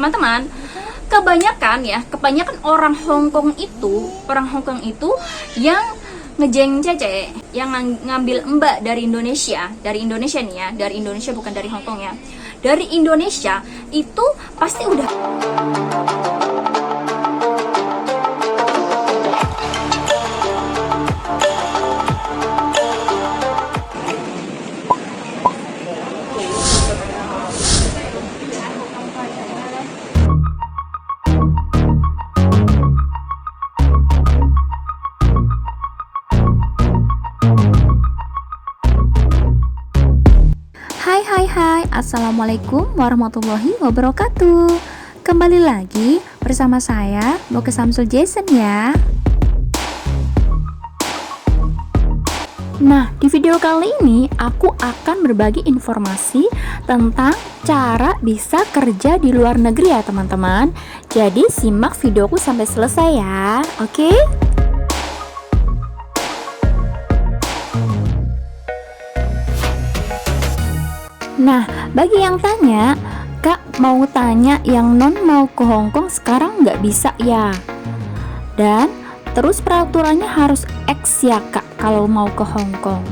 teman-teman, kebanyakan orang Hong Kong itu yang ngejeng cece, yang ngambil mbak dari Indonesia nih ya, dari Indonesia bukan dari Hong Kong ya, dari Indonesia itu pasti udah Hai, Assalamualaikum warahmatullahi wabarakatuh. Kembali lagi bersama saya, Boke Samsul Jason ya. Nah, di video kali ini aku akan berbagi informasi tentang cara bisa kerja di luar negeri ya teman-teman. Jadi simak videoku sampai selesai ya, oke? Nah, bagi yang tanya, Kak mau tanya yang non mau ke Hong Kong sekarang nggak bisa ya? Dan terus peraturannya harus X ya Kak kalau mau ke Hong Kong.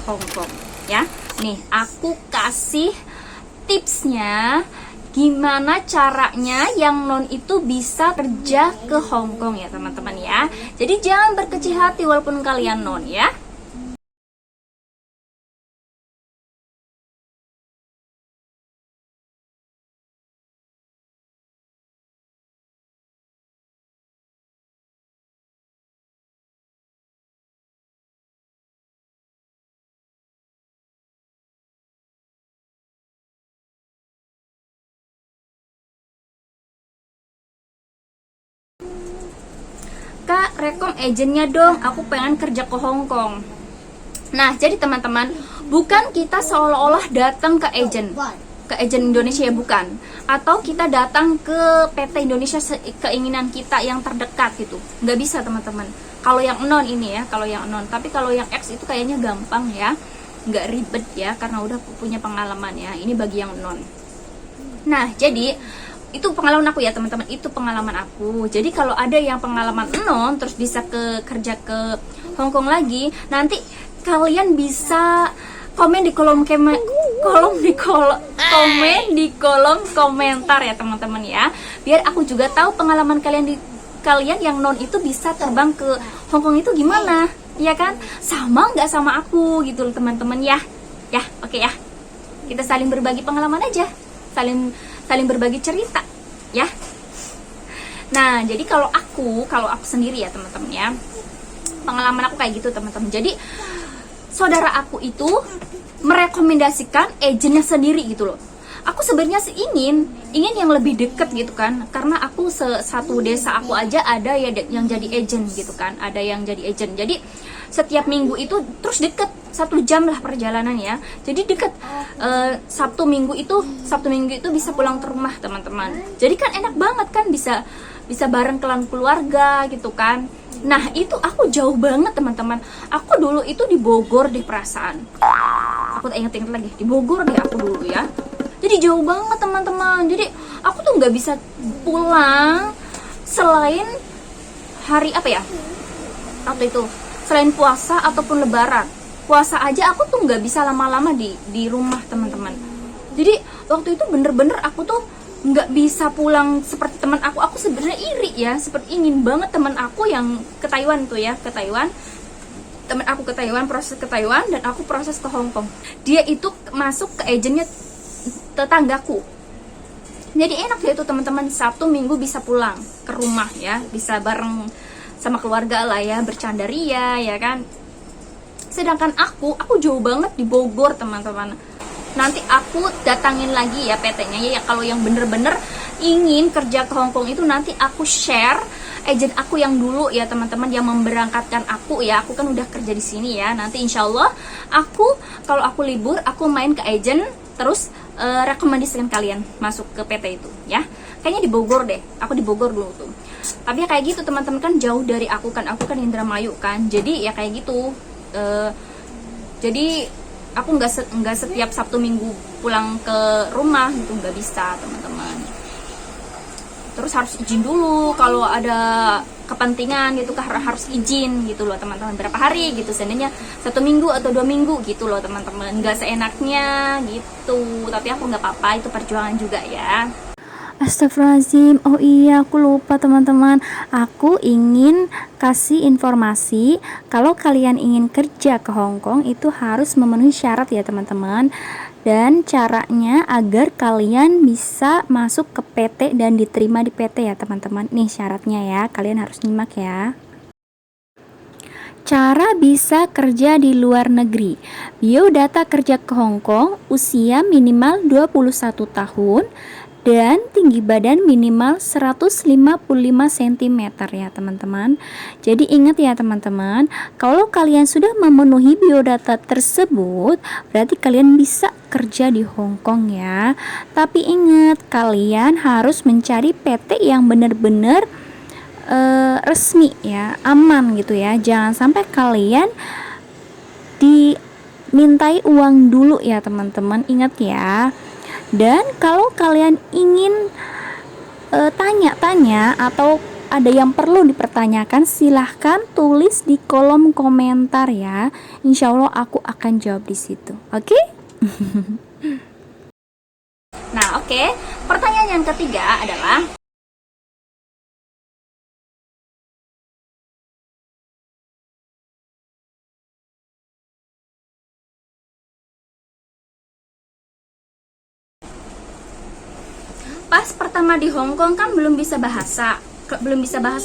Hong Kong ya. Nih, aku kasih tipsnya gimana caranya yang non itu bisa kerja ke Hong Kong ya teman-teman ya. Jadi jangan berkecil hati walaupun kalian non ya. Kak, rekom agennya dong, aku pengen kerja ke Hong Kong. Nah, jadi teman-teman, bukan kita seolah-olah datang ke agen Indonesia ya, bukan. Atau kita datang ke PT Indonesia keinginan kita yang terdekat gitu. Nggak bisa teman-teman. Kalau yang non ini ya, kalau yang non. Tapi kalau yang X itu kayaknya gampang ya, nggak ribet ya, karena udah punya pengalaman ya. Ini bagi yang non. Nah, jadi itu pengalaman aku ya teman-teman, itu pengalaman aku. Jadi kalau ada yang pengalaman non terus bisa kerja ke Hong Kong lagi, nanti kalian bisa komen di kolom komentar ya teman-teman ya, biar aku juga tahu pengalaman kalian yang non itu bisa terbang ke Hong Kong itu gimana ya kan, sama nggak sama aku gitu loh teman-teman ya. Oke ya, kita saling berbagi pengalaman aja, saling berbagi cerita ya. Nah, jadi kalau aku sendiri ya teman-teman ya, pengalaman aku kayak gitu teman-teman. Jadi saudara aku itu merekomendasikan agennya sendiri gitu loh. Aku sebenarnya ingin yang lebih deket gitu kan, karena aku satu desa aku aja ada ya yang jadi agen gitu kan, ada yang jadi agen. Jadi setiap minggu itu terus deket, 1 jam lah perjalanan ya, jadi deket. Sabtu minggu itu bisa pulang ke rumah teman-teman. Jadi kan enak banget kan, bisa bareng keluarga gitu kan. Nah itu aku jauh banget teman-teman. Aku dulu itu di Bogor deh perasaan. Aku tak inget lagi, di Bogor deh aku dulu ya. Jadi jauh banget teman-teman. Jadi aku tuh nggak bisa pulang selain hari apa ya? Waktu itu selain puasa ataupun lebaran. Puasa aja aku tuh nggak bisa lama-lama di rumah teman-teman. Jadi waktu itu bener-bener aku tuh nggak bisa pulang seperti teman aku. Aku sebenarnya iri ya, seperti ingin banget teman aku yang ke Taiwan tuh ya, ke Taiwan. Teman aku ke Taiwan, proses ke Taiwan, dan aku proses ke Hong Kong. Dia itu masuk ke agennya tetanggaku. Jadi enak ya itu teman-teman, Sabtu Minggu bisa pulang ke rumah ya, bisa bareng sama keluarga lah ya, bercanda ria ya kan. Sedangkan aku jauh banget di Bogor teman-teman. Nanti aku datangin lagi ya PT-nya ya, kalau yang bener-bener ingin kerja ke Hong Kong itu nanti aku share agen aku yang dulu ya teman-teman, yang memberangkatkan aku ya. Aku kan udah kerja di sini ya. Nanti insya Allah aku kalau aku libur aku main ke agen, terus rekomendasikan kalian masuk ke PT itu ya. Kayaknya di Bogor deh, aku di Bogor dulu tuh. Tapi ya kayak gitu teman-teman, kan jauh dari aku kan Indramayu kan, jadi ya kayak gitu. Jadi aku nggak setiap Sabtu Minggu pulang ke rumah gitu, nggak bisa teman-teman. Terus harus izin dulu kalau ada kepentingan gitu, harus izin gitu loh teman-teman, berapa hari gitu, seandainya 1 minggu atau 2 minggu gitu loh teman-teman, nggak seenaknya gitu. Tapi aku nggak apa-apa, itu perjuangan juga ya. Astagfirullahaladzim, oh iya aku lupa teman-teman. Aku ingin kasih informasi kalau kalian ingin kerja ke Hong Kong itu harus memenuhi syarat ya teman-teman. Dan caranya agar kalian bisa masuk ke PT dan diterima di PT ya teman-teman. Nih syaratnya ya, kalian harus nyimak ya. Cara bisa kerja di luar negeri. Biodata kerja ke Hong Kong, usia minimal 21 tahun dan tinggi badan minimal 155 cm ya teman-teman. Jadi ingat ya teman-teman, kalau kalian sudah memenuhi biodata tersebut, berarti kalian bisa kerja di Hong Kong ya. Tapi ingat, kalian harus mencari PT yang benar-benar resmi ya, aman gitu ya. Jangan sampai kalian dimintai uang dulu ya teman-teman, ingat ya. Dan kalau kalian ingin tanya-tanya atau ada yang perlu dipertanyakan, silahkan tulis di kolom komentar ya. Insya Allah aku akan jawab di situ. Oke? Nah, oke. Pertanyaan yang ketiga adalah, pas pertama di Hong Kong kan belum bisa bahasa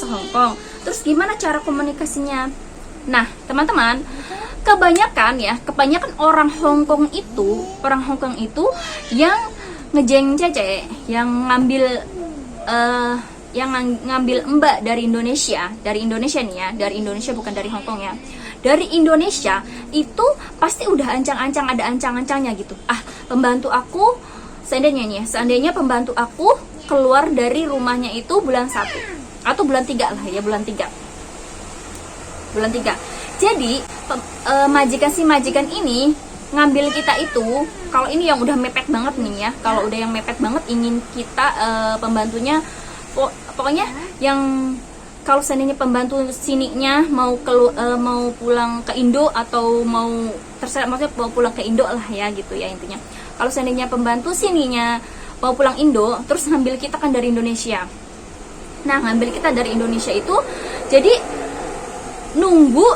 Hong Kong. Terus gimana cara komunikasinya? Nah, teman-teman, kebanyakan orang Hong Kong itu yang ngejeng cece, yang ngambil mbak dari Indonesia nih ya, dari Indonesia bukan dari Hong Kong ya. Dari Indonesia itu pasti udah ada ancang-ancangnya gitu. Pembantu aku seandainya pembantu aku keluar dari rumahnya itu bulan 1 atau bulan 3 lah ya, bulan 3. Jadi majikan ini ngambil kita itu, kalau ini yang udah mepet banget nih ya, kalau udah yang mepet banget ingin kita pembantunya pokoknya yang, kalau seandainya pembantu sininya mau pulang ke Indo atau mau terserah, maksudnya mau pulang ke Indo lah ya gitu ya intinya. Kalau seandainya pembantu sininya mau pulang Indo, terus ngambil kita kan dari Indonesia. Nah, ngambil kita dari Indonesia itu, jadi nunggu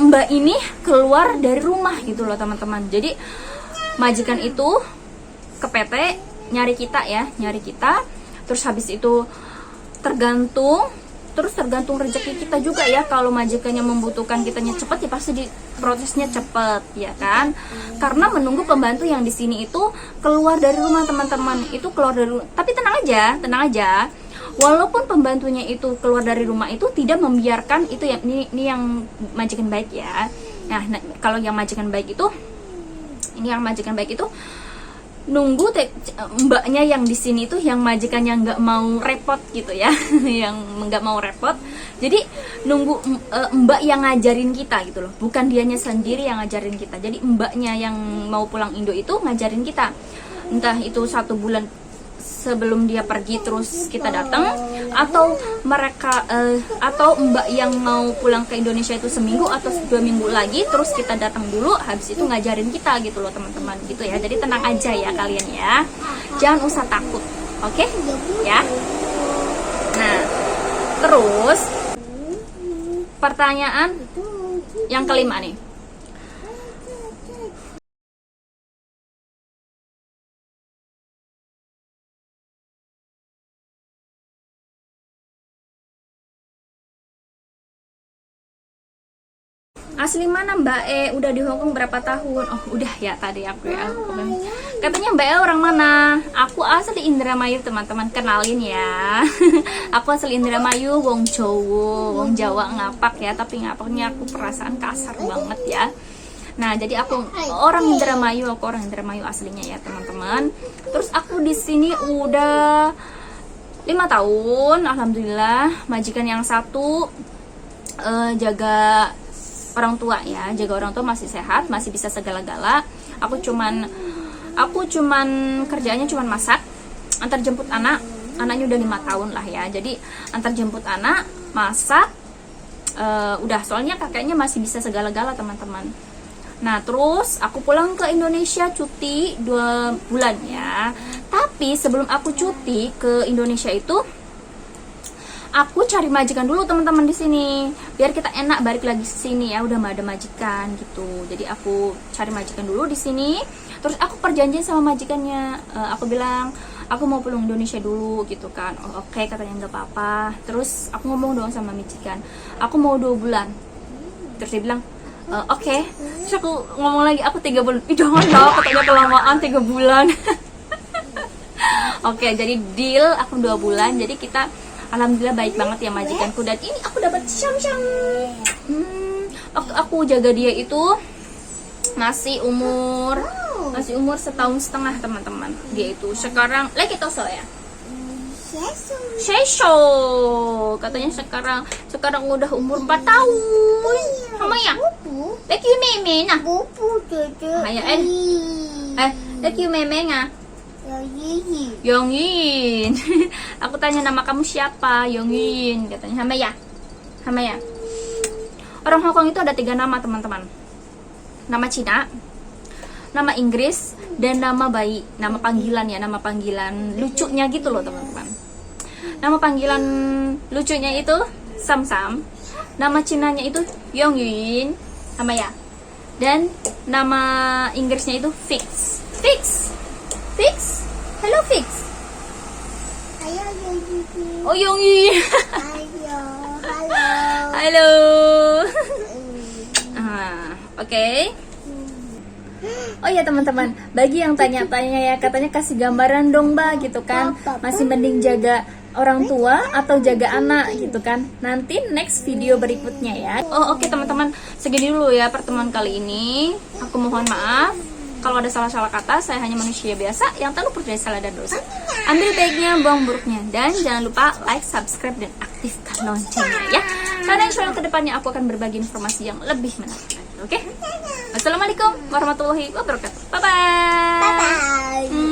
mbak ini keluar dari rumah gitu loh teman-teman. Jadi majikan itu ke PT nyari kita, terus habis itu tergantung rezeki kita juga ya. Kalau majikannya membutuhkan kitanya cepet ya pasti prosesnya cepet ya kan, karena menunggu pembantu yang di sini itu keluar dari rumah teman-teman, itu keluar dari rumah. Tapi tenang aja, walaupun pembantunya itu keluar dari rumah itu tidak membiarkan itu ya, ini yang majikan baik ya. Nah, kalau yang majikan baik itu, nunggu mbaknya yang di sini tuh, yang majikannya nggak mau repot gitu ya yang nggak mau repot, jadi nunggu mbak yang ngajarin kita gitu loh, bukan dianya sendiri yang ngajarin kita. Jadi mbaknya yang mau pulang Indo itu ngajarin kita, entah itu 1 bulan sebelum dia pergi terus kita datang, atau mereka atau mbak yang mau pulang ke Indonesia itu seminggu atau 2 minggu lagi terus kita datang dulu, habis itu ngajarin kita gitu loh teman-teman gitu ya. Jadi tenang aja ya kalian ya, jangan usah takut, oke? Ya. Nah, terus pertanyaan yang kelima nih, asli mana Mbak E? Udah di Hongkong berapa tahun? Oh udah ya, tadi aku komen. Katanya Mbak E orang mana? Aku asli Indramayu teman-teman, kenalin ya aku asli Indramayu, wong Jawa ngapak ya. Tapi ngapaknya aku perasaan kasar banget ya. Nah, jadi aku orang Indramayu, aslinya ya, teman-teman. Terus aku di sini udah 5 tahun, alhamdulillah. Majikan yang satu jaga orang tua ya, jaga orang tua, masih sehat, masih bisa segala-gala. Aku cuman kerjanya cuman masak, antar jemput anaknya udah 5 tahun lah ya. Jadi antar jemput anak, masak, udah, soalnya kakeknya masih bisa segala-gala, teman-teman. Nah, terus aku pulang ke Indonesia cuti 2 bulan ya. Tapi sebelum aku cuti ke Indonesia itu, aku cari majikan dulu, teman-teman, di sini. Biar kita enak balik lagi ke sini ya, udah ada majikan gitu. Jadi aku cari majikan dulu di sini. Terus aku perjanjian sama majikannya. Aku bilang, aku mau pulang Indonesia dulu gitu kan. Oh, oke, katanya nggak apa-apa. Terus aku ngomong dong sama majikan, aku mau 2 bulan. Terus dia bilang, oke. Terus aku ngomong lagi, aku 3 bulan. Ih, jangan lah, katanya kelamaan 3 bulan. Oke, jadi deal, aku 2 bulan. Jadi kita, alhamdulillah baik banget ya majikanku. Dan ini aku dapat syam-syam. Aku jaga dia itu masih umur 1,5 tahun, teman-teman. Dia itu sekarang lagi toso ya. Shesho. Katanya sekarang udah umur 4 tahun. Sama ya? Lagi meme nah. Haya lagi meme nga. Yongin. Aku tanya nama kamu siapa? Yongin. Katanya Hama ya. Orang Hong Kong itu ada 3 nama, teman-teman. Nama Cina, nama Inggris, dan nama bayi. Nama panggilan ya, nama panggilan lucunya gitu loh, teman-teman. Nama panggilan lucunya itu Sam-Sam. Nama Cinanya itu Yongyun, sama ya. Dan nama Inggrisnya itu Fix. Hello Fix. Oh, Yongyun. Halo. Oke. Oh ya, teman-teman, bagi yang tanya-tanya ya, katanya kasih gambaran dong, Mbak, gitu kan. Masih mending jaga orang tua atau jaga anak gitu kan. Nanti next video berikutnya ya. Oh, oke, teman-teman, segini dulu ya pertemuan kali ini. Aku mohon maaf kalau ada salah-salah kata. Saya hanya manusia biasa yang tak percaya salah dan dosa. Ambil baiknya, buang buruknya, dan jangan lupa like, subscribe, dan aktifkan loncengnya ya. Karena insya Allah kedepannya aku akan berbagi informasi yang lebih menarik. Oke? Wassalamualaikum warahmatullahi wabarakatuh. Bye bye.